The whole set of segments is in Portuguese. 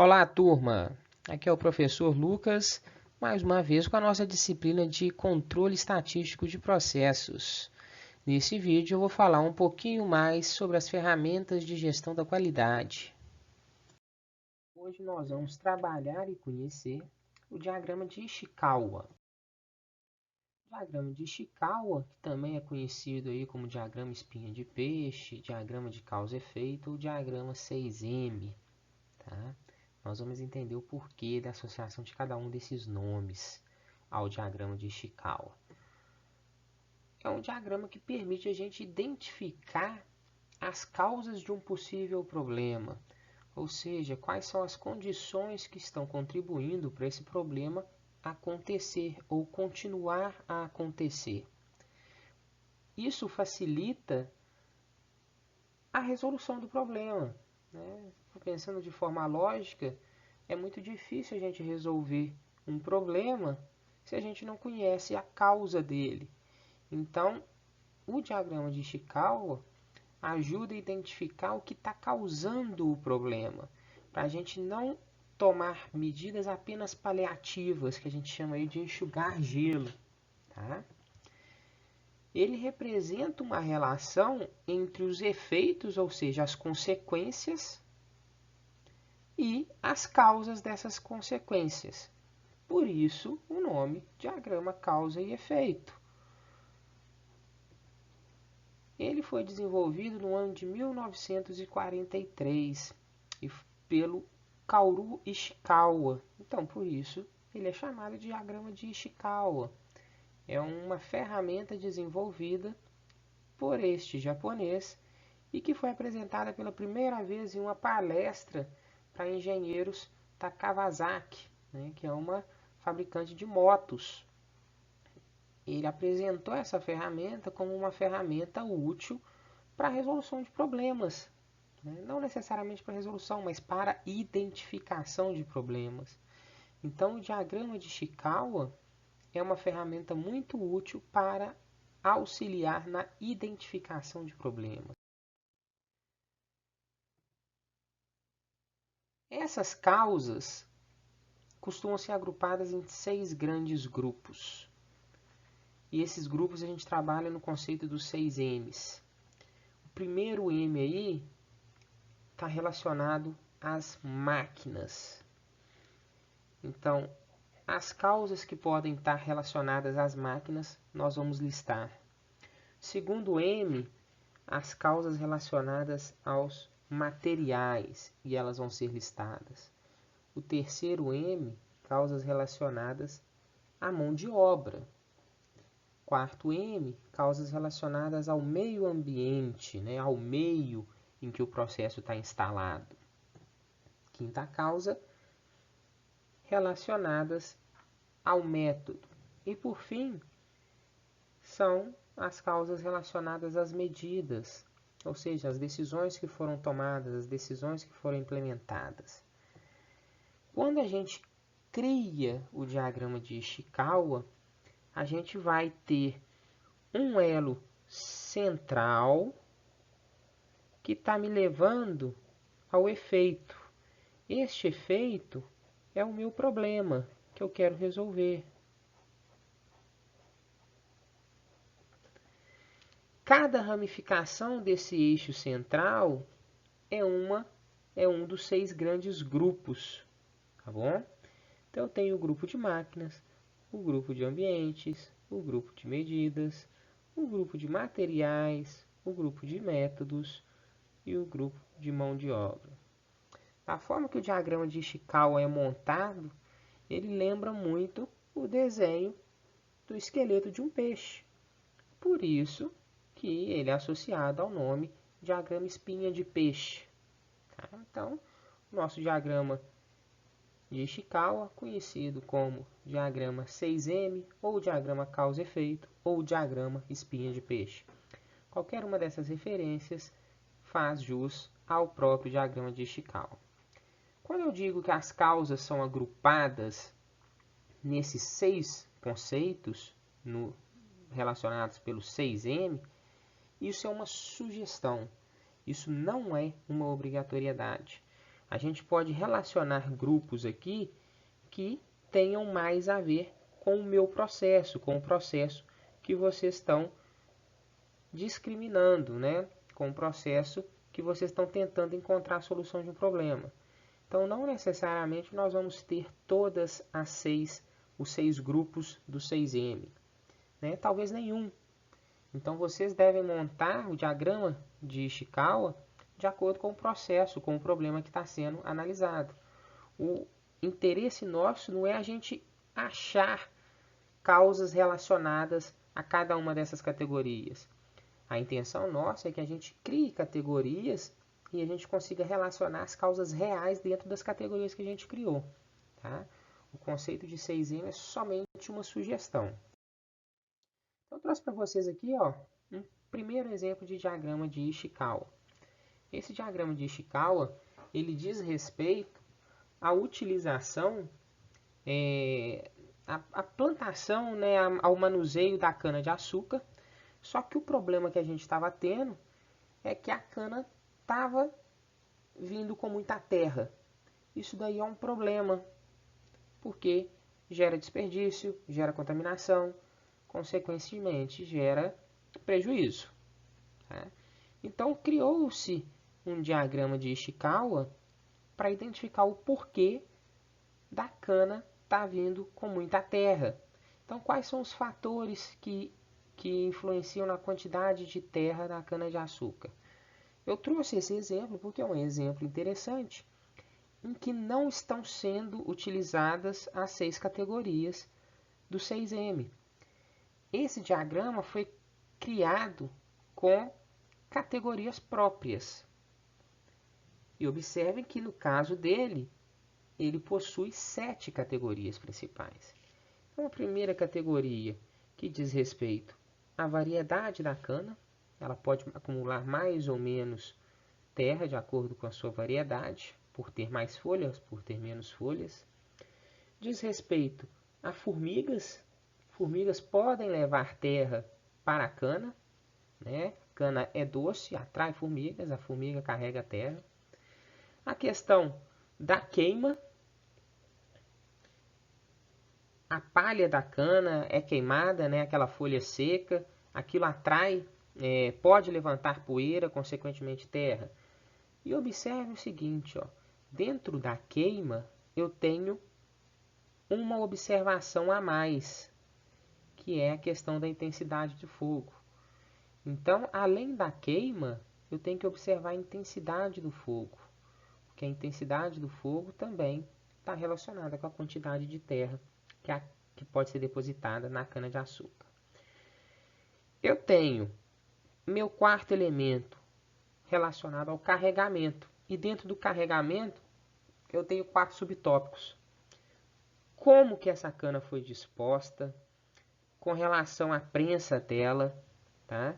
Olá, turma! Aqui é o professor Lucas, mais uma vez com a nossa disciplina de controle estatístico de processos. Nesse vídeo eu vou falar um pouquinho mais sobre as ferramentas de gestão da qualidade. Hoje nós vamos trabalhar e conhecer o diagrama de Ishikawa. O diagrama de Ishikawa, que também é conhecido aí como diagrama espinha de peixe, diagrama de causa e efeito ou diagrama 6M, tá? Nós vamos entender o porquê da associação de cada um desses nomes ao diagrama de Ishikawa. É um diagrama que permite a gente identificar as causas de um possível problema, ou seja, quais são as condições que estão contribuindo para esse problema acontecer ou continuar a acontecer. Isso facilita a resolução do problema, né? Pensando de forma lógica, é muito difícil a gente resolver um problema se a gente não conhece a causa dele. Então, o diagrama de Ishikawa ajuda a identificar o que está causando o problema, para a gente não tomar medidas apenas paliativas, que a gente chama aí de enxugar gelo, tá? Ele representa uma relação entre os efeitos, ou seja, as consequências, e as causas dessas consequências. Por isso, o nome diagrama causa e efeito. Ele foi desenvolvido no ano de 1943 pelo Kaoru Ishikawa. Então, por isso, ele é chamado de diagrama de Ishikawa. É uma ferramenta desenvolvida por este japonês e que foi apresentada pela primeira vez em uma palestra para engenheiros da Kawasaki, né, que é uma fabricante de motos. Ele apresentou essa ferramenta como uma ferramenta útil para a resolução de problemas, né? Não necessariamente para resolução, mas para identificação de problemas. Então, o diagrama de Ishikawa é uma ferramenta muito útil para auxiliar na identificação de problemas. Essas causas costumam ser agrupadas em 6 grandes grupos. E esses grupos a gente trabalha no conceito dos 6 M's. O primeiro M aí está relacionado às máquinas. Então, as causas que podem estar relacionadas às máquinas, nós vamos listar. Segundo M, as causas relacionadas aos materiais, e elas vão ser listadas. O terceiro M, causas relacionadas à mão de obra. Quarto M, causas relacionadas ao meio ambiente, né, ao meio em que o processo está instalado. Quinta causa, relacionadas ao método. E por fim, são as causas relacionadas às medidas, ou seja, as decisões que foram tomadas, as decisões que foram implementadas. Quando a gente cria o diagrama de Ishikawa, a gente vai ter um elo central que está me levando ao efeito. Este efeito é o meu problema que eu quero resolver. Cada ramificação desse eixo central é um dos 6 grandes grupos, tá bom? Então eu tenho o grupo de máquinas, o grupo de ambientes, o grupo de medidas, o grupo de materiais, o grupo de métodos e o grupo de mão de obra. A forma que o diagrama de Ishikawa é montado, ele lembra muito o desenho do esqueleto de um peixe. Por isso que ele é associado ao nome diagrama espinha de peixe. Tá? Então, nosso diagrama de Ishikawa, conhecido como diagrama 6M, ou diagrama causa-efeito, ou diagrama espinha de peixe. Qualquer uma dessas referências faz jus ao próprio diagrama de Ishikawa. Quando eu digo que as causas são agrupadas nesses 6 conceitos relacionados pelo 6M, isso é uma sugestão. Isso não é uma obrigatoriedade. a gente pode relacionar grupos aqui que tenham mais a ver com o meu processo, com o processo que vocês estão discriminando, né? Com o processo que vocês estão tentando encontrar a solução de um problema. Então, não necessariamente nós vamos ter todas os 6 grupos do 6M, né? Talvez nenhum. Então, vocês devem montar o diagrama de Ishikawa de acordo com o processo, com o problema que está sendo analisado. O interesse nosso não é a gente achar causas relacionadas a cada uma dessas categorias. A intenção nossa é que a gente crie categorias e a gente consiga relacionar as causas reais dentro das categorias que a gente criou. Tá? O conceito de 6M é somente uma sugestão. Então, eu trouxe para vocês aqui um primeiro exemplo de diagrama de Ishikawa. Esse diagrama de Ishikawa ele diz respeito à utilização, à plantação, né, ao manuseio da cana-de-açúcar. Só que o problema que a gente estava tendo é que a cana estava vindo com muita terra. Isso daí é um problema, porque gera desperdício, gera contaminação, consequentemente gera prejuízo. Tá? Então criou-se um diagrama de Ishikawa para identificar o porquê da cana estar vindo com muita terra. Então quais são os fatores que influenciam na quantidade de terra da cana-de-açúcar? Eu trouxe esse exemplo porque é um exemplo interessante em que não estão sendo utilizadas as 6 categorias do 6M. Esse diagrama foi criado com categorias próprias. E observem que no caso dele, ele possui 7 categorias principais. Então, a primeira categoria que diz respeito à variedade da cana, ela pode acumular mais ou menos terra de acordo com a sua variedade, por ter mais folhas, por ter menos folhas. Diz respeito a formigas. Formigas podem levar terra para a cana, né? A cana é doce, atrai formigas, a formiga carrega terra. A questão da queima. A palha da cana é queimada, né? Aquela folha seca, aquilo atrai, pode levantar poeira, consequentemente terra. E observe o seguinte, dentro da queima eu tenho uma observação a mais, que é a questão da intensidade do fogo. Então, além da queima, eu tenho que observar a intensidade do fogo, porque a intensidade do fogo também está relacionada com a quantidade de terra que pode ser depositada na cana-de-açúcar. Eu tenho meu quarto elemento relacionado ao carregamento. E dentro do carregamento, eu tenho 4 subtópicos. Como que essa cana foi disposta, com relação à prensa dela, tá?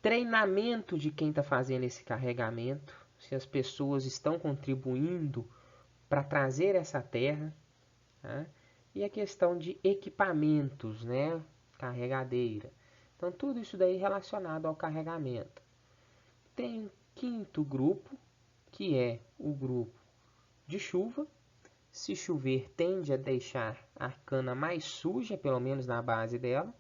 Treinamento de quem está fazendo esse carregamento, se as pessoas estão contribuindo para trazer essa terra, tá? E a questão de equipamentos, né? Carregadeira. Então, tudo isso daí relacionado ao carregamento. Tem um quinto grupo, que é o grupo de chuva. Se chover, tende a deixar a cana mais suja, pelo menos na base dela.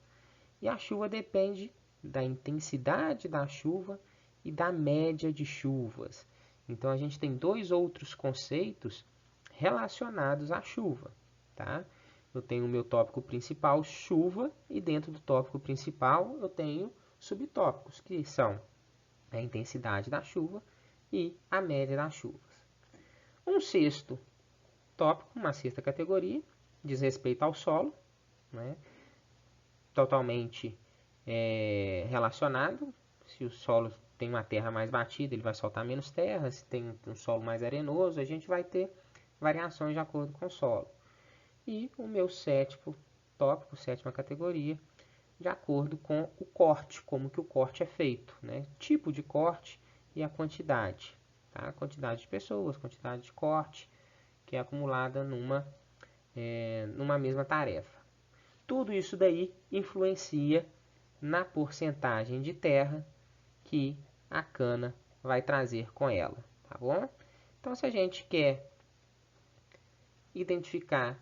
E a chuva depende da intensidade da chuva e da média de chuvas. Então, a gente tem 2 outros conceitos relacionados à chuva, tá? Eu tenho o meu tópico principal, chuva, e dentro do tópico principal eu tenho subtópicos, que são a intensidade da chuva e a média das chuvas. Um sexto tópico, uma sexta categoria, diz respeito ao solo, né? Totalmente relacionado. Se o solo tem uma terra mais batida, ele vai soltar menos terra. Se tem um solo mais arenoso, a gente vai ter variações de acordo com o solo. E o meu sétimo tópico, sétima categoria, de acordo com o corte, como que o corte é feito, né? Tipo de corte e a quantidade, tá? Quantidade de pessoas, quantidade de corte, que é acumulada numa mesma tarefa. Tudo isso daí influencia na porcentagem de terra que a cana vai trazer com ela, tá bom? Então, se a gente quer identificar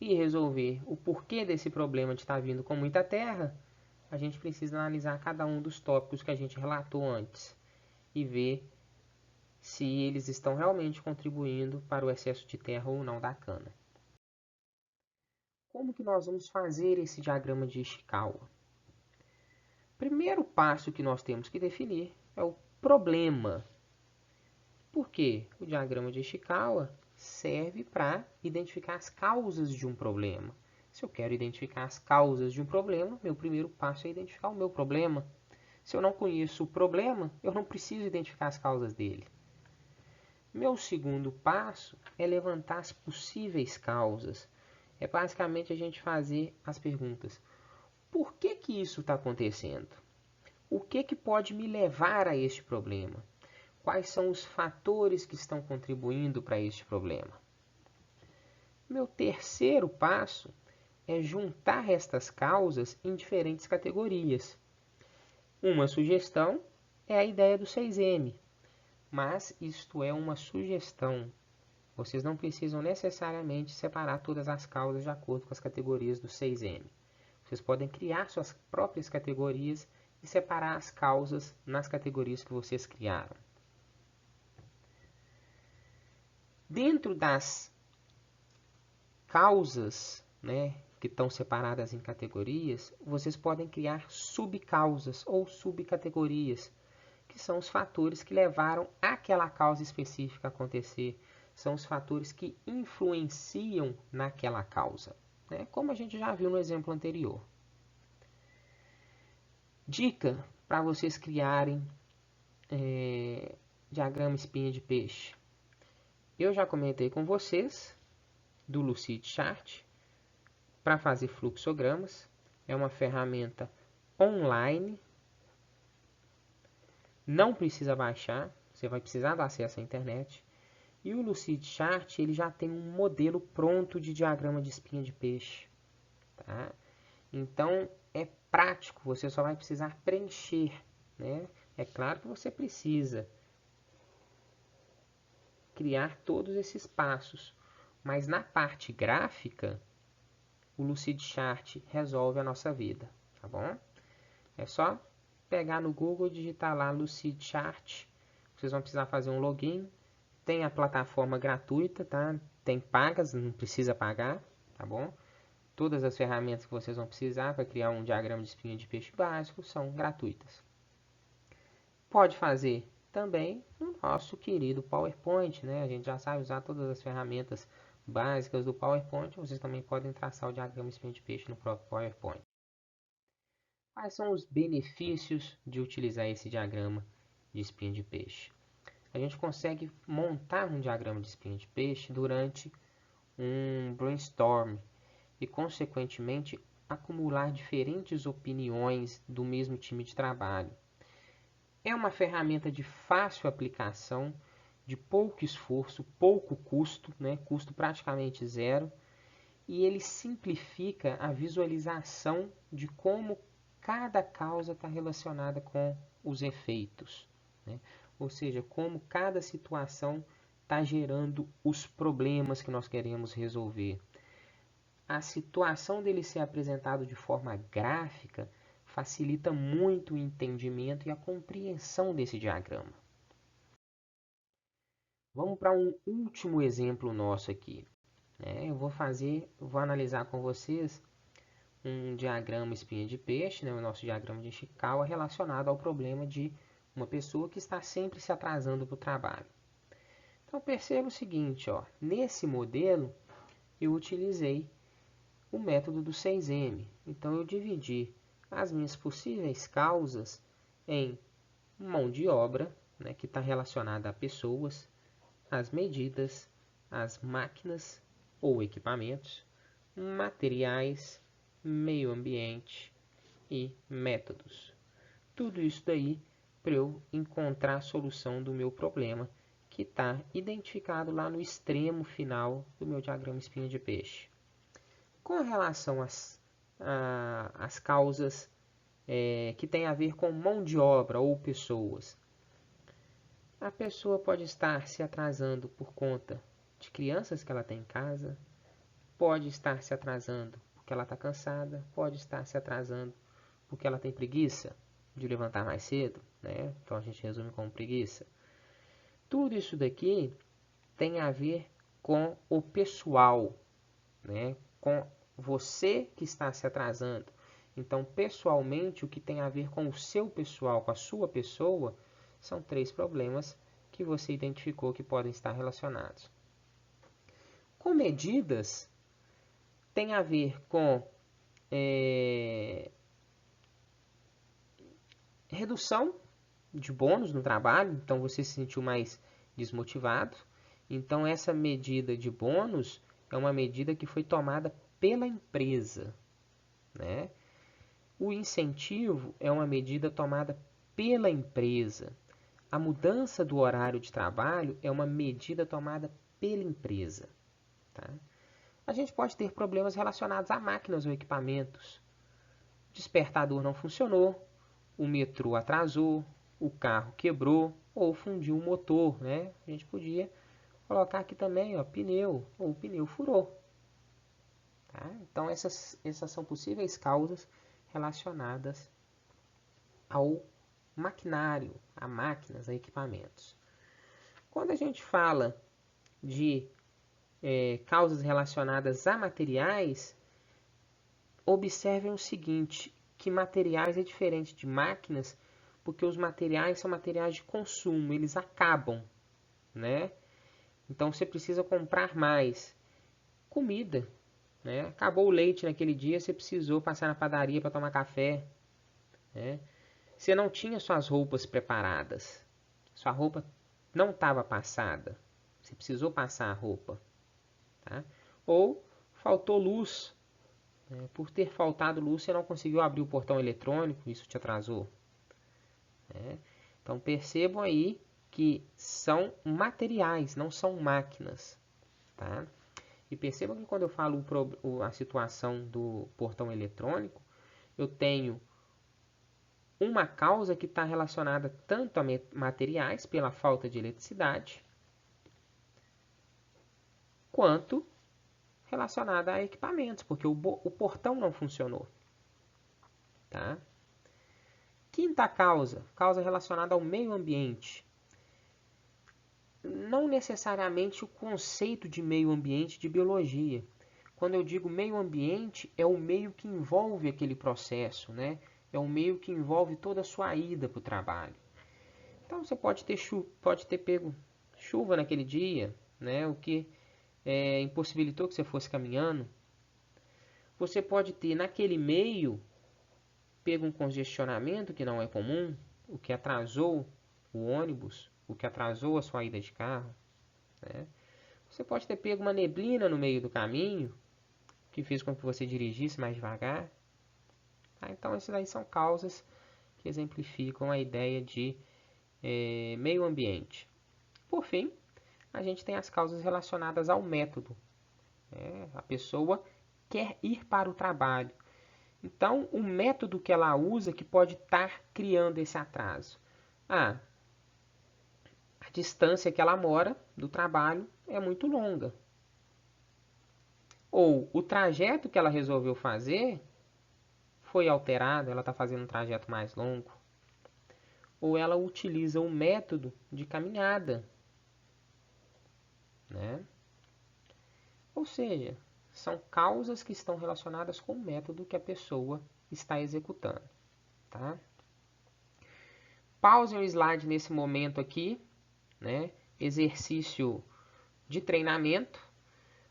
e resolver o porquê desse problema de estar vindo com muita terra, a gente precisa analisar cada um dos tópicos que a gente relatou antes e ver se eles estão realmente contribuindo para o excesso de terra ou não da cana. Como que nós vamos fazer esse diagrama de Ishikawa? Primeiro passo que nós temos que definir é o problema. Por quê? O diagrama de Ishikawa serve para identificar as causas de um problema. Se eu quero identificar as causas de um problema, meu primeiro passo é identificar o meu problema. Se eu não conheço o problema, eu não preciso identificar as causas dele. Meu segundo passo é levantar as possíveis causas. É basicamente a gente fazer as perguntas: por que que isso está acontecendo? O que que pode me levar a este problema? Quais são os fatores que estão contribuindo para este problema? Meu terceiro passo é juntar estas causas em diferentes categorias. Uma sugestão é a ideia do 6M, mas isto é uma sugestão. Vocês não precisam necessariamente separar todas as causas de acordo com as categorias do 6M. Vocês podem criar suas próprias categorias e separar as causas nas categorias que vocês criaram. Dentro das causas, que estão separadas em categorias, vocês podem criar subcausas ou subcategorias, que são os fatores que levaram aquela causa específica a acontecer, são os fatores que influenciam naquela causa, como a gente já viu no exemplo anterior. Dica para vocês criarem diagrama espinha de peixe. Eu já comentei com vocês do Lucidchart para fazer fluxogramas. É uma ferramenta online. Não precisa baixar, você vai precisar dar acesso à internet. E o Lucidchart, ele já tem um modelo pronto de diagrama de espinha de peixe. Tá? Então, é prático, você só vai precisar preencher. É claro que você precisa criar todos esses passos, mas na parte gráfica, o Lucidchart resolve a nossa vida, tá bom? É só pegar no Google e digitar lá Lucidchart. Vocês vão precisar fazer um login. Tem a plataforma gratuita, tá? Tem pagas, não precisa pagar, tá bom? Todas as ferramentas que vocês vão precisar para criar um diagrama de espinha de peixe básico são gratuitas. Pode fazer também no nosso querido PowerPoint, A gente já sabe usar todas as ferramentas básicas do PowerPoint. Vocês também podem traçar o diagrama de espinha de peixe no próprio PowerPoint. Quais são os benefícios de utilizar esse diagrama de espinha de peixe? A gente consegue montar um diagrama de espinha de peixe durante um brainstorm e, consequentemente, acumular diferentes opiniões do mesmo time de trabalho. É uma ferramenta de fácil aplicação, de pouco esforço, pouco custo, custo praticamente zero, e ele simplifica a visualização de como cada causa está relacionada com os efeitos, ou seja, como cada situação está gerando os problemas que nós queremos resolver. A situação dele ser apresentado de forma gráfica facilita muito o entendimento e a compreensão desse diagrama. Vamos para um último exemplo nosso aqui. Eu vou analisar com vocês um diagrama espinha de peixe, o nosso diagrama de Ishikawa, relacionado ao problema de uma pessoa que está sempre se atrasando para o trabalho. Então perceba o seguinte, nesse modelo eu utilizei o método do 6M. Então eu dividi as minhas possíveis causas em mão de obra, que está relacionada a pessoas, as medidas, as máquinas ou equipamentos, materiais, meio ambiente e métodos. Tudo isso daí para eu encontrar a solução do meu problema, que está identificado lá no extremo final do meu diagrama espinha de peixe. Com relação às causas que têm a ver com mão de obra ou pessoas, A pessoa pode estar se atrasando por conta de crianças que ela tem em casa, pode estar se atrasando porque ela está cansada, pode estar se atrasando porque ela tem preguiça de levantar mais cedo, né? Então a gente resume como preguiça. Tudo isso daqui tem a ver com o pessoal, né? Com você que está se atrasando. Então, pessoalmente, o que tem a ver com o seu pessoal, com a sua pessoa, são 3 problemas que você identificou que podem estar relacionados. Com medidas, tem a ver com redução de bônus no trabalho, então você se sentiu mais desmotivado. Então, essa medida de bônus é uma medida que foi tomada pela empresa, né? O incentivo é uma medida tomada pela empresa. A mudança do horário de trabalho é uma medida tomada pela empresa. Tá? A gente pode ter problemas relacionados a máquinas ou equipamentos. O despertador não funcionou, o metrô atrasou, o carro quebrou ou fundiu o motor. Né? A gente podia colocar aqui também, ó, pneu, ou o pneu furou. Tá? Então, essas são possíveis causas relacionadas ao maquinário, a máquinas, a equipamentos. Quando a gente fala de causas relacionadas a materiais, observem o seguinte, que materiais é diferente de máquinas, porque os materiais são materiais de consumo, eles acabam, né? Então você precisa comprar mais. Comida, né? Acabou o leite naquele dia, você precisou passar na padaria para tomar café, né? Você não tinha suas roupas preparadas, sua roupa não estava passada, você precisou passar a roupa, tá? Ou faltou luz, né? Por ter faltado luz, você não conseguiu abrir o portão eletrônico, isso te atrasou, né? Então percebam aí que são materiais, não são máquinas, tá? E percebam que quando eu falo a situação do portão eletrônico, eu tenho uma causa que está relacionada tanto a materiais, pela falta de eletricidade, quanto relacionada a equipamentos, porque o portão não funcionou. Tá? Quinta causa relacionada ao meio ambiente. Não necessariamente o conceito de meio ambiente de biologia. Quando eu digo meio ambiente, é o meio que envolve aquele processo, né? É o meio que envolve toda a sua ida para o trabalho. Então você pode ter pego chuva naquele dia, né? O que impossibilitou que você fosse caminhando. Você pode ter naquele meio pego um congestionamento que não é comum, o que atrasou o ônibus, o que atrasou a sua ida de carro. Né? Você pode ter pego uma neblina no meio do caminho, que fez com que você dirigisse mais devagar. Tá? Então, essas aí são causas que exemplificam a ideia de meio ambiente. Por fim, a gente tem as causas relacionadas ao método. Né? A pessoa quer ir para o trabalho. Então, o método que ela usa que pode estar criando esse atraso. A distância que ela mora do trabalho é muito longa. Ou o trajeto que ela resolveu fazer foi alterado, ela está fazendo um trajeto mais longo. Ou ela utiliza o método de caminhada. Né? Ou seja, são causas que estão relacionadas com o método que a pessoa está executando. Tá? Pause o slide nesse momento aqui, né? Exercício de treinamento.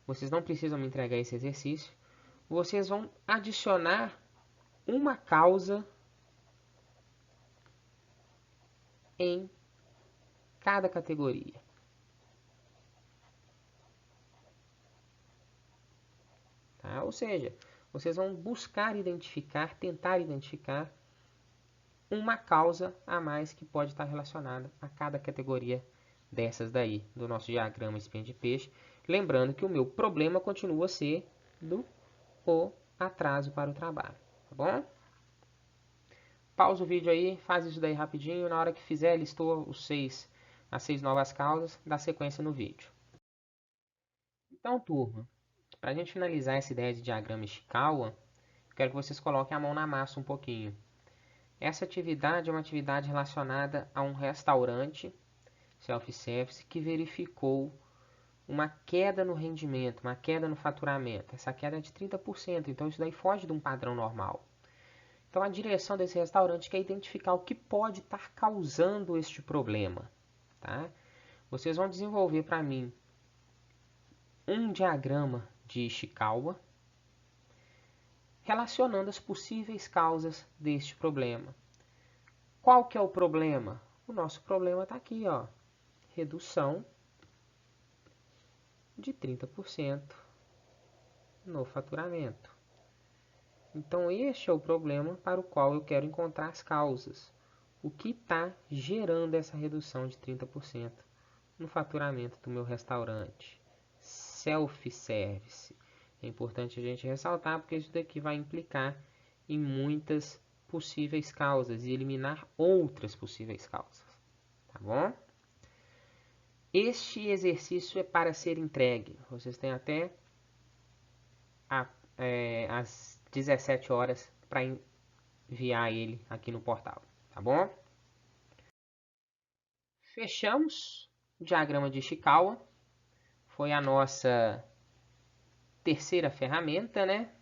Vocês não precisam me entregar esse exercício. Vocês vão adicionar uma causa em cada categoria. Tá? Ou seja, vocês vão buscar identificar, tentar identificar uma causa a mais que pode estar relacionada a cada categoria dessas daí, do nosso diagrama espinha de peixe. Lembrando que o meu problema continua a ser o atraso para o trabalho, tá bom? Pausa o vídeo aí, faz isso daí rapidinho, na hora que fizer, listou os 6 as 6 novas causas, dar sequência no vídeo. Então, turma, para a gente finalizar essa ideia de diagrama Ishikawa, quero que vocês coloquem a mão na massa um pouquinho. Essa atividade é uma atividade relacionada a um restaurante self-service que verificou uma queda no rendimento, uma queda no faturamento. Essa queda é de 30%, então isso daí foge de um padrão normal. Então a direção desse restaurante quer identificar o que pode estar causando este problema. Tá? Vocês vão desenvolver para mim um diagrama de Ishikawa relacionando as possíveis causas deste problema. Qual que é o problema? O nosso problema está aqui, ó, redução de 30% no faturamento. Então, este é o problema para o qual eu quero encontrar as causas. O que está gerando essa redução de 30% no faturamento do meu restaurante? Self-service. É importante a gente ressaltar, porque isso daqui vai implicar em muitas possíveis causas e eliminar outras possíveis causas. Tá bom? Este exercício é para ser entregue. Vocês têm até às 17 horas para enviar ele aqui no portal. Tá bom? Fechamos o diagrama de Ishikawa. Foi a nossa terceira ferramenta, né?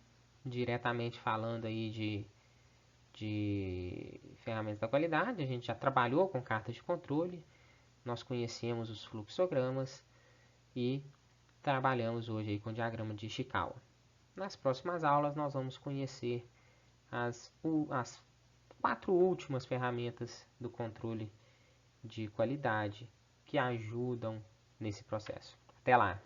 Diretamente falando aí de ferramentas da qualidade. A gente já trabalhou com cartas de controle. Nós conhecemos os fluxogramas e trabalhamos hoje aí com o diagrama de Ishikawa. Nas próximas aulas nós vamos conhecer as 4 últimas ferramentas do controle de qualidade que ajudam nesse processo. Até lá!